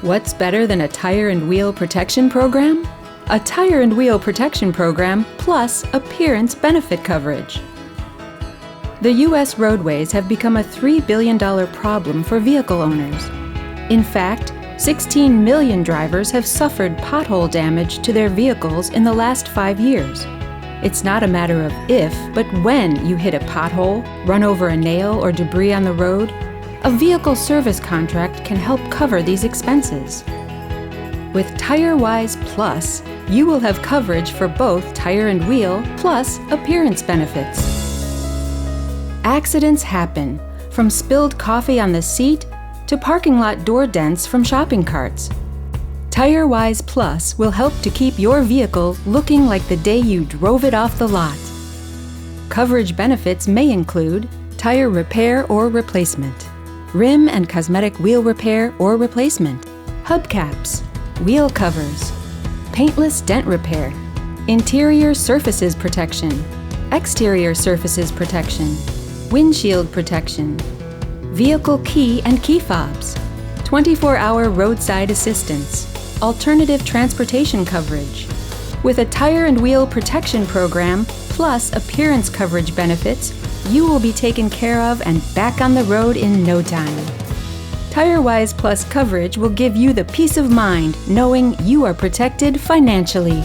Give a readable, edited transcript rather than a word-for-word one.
What's better than a tire and wheel protection program? A tire and wheel protection program plus appearance benefit coverage. The U.S. roadways have become a $3 billion problem for vehicle owners. In fact, 16 million drivers have suffered pothole damage to their vehicles in the last 5 years. It's not a matter of if, but when you hit a pothole, run over a nail or debris on the road, a vehicle service contract can help cover these expenses. With TIREWise Plus, you will have coverage for both tire and wheel plus appearance benefits. Accidents happen, from spilled coffee on the seat to parking lot door dents from shopping carts. TIREWise Plus will help to keep your vehicle looking like the day you drove it off the lot. Coverage benefits may include tire repair or replacement, rim and cosmetic wheel repair or replacement, hubcaps, wheel covers, paintless dent repair, interior surfaces protection, exterior surfaces protection, windshield protection, vehicle key and key fobs, 24-hour roadside assistance, alternative transportation coverage. With a tire and wheel protection program plus appearance coverage benefits, you will be taken care of and back on the road in no time. TIREWise Plus coverage will give you the peace of mind knowing you are protected financially.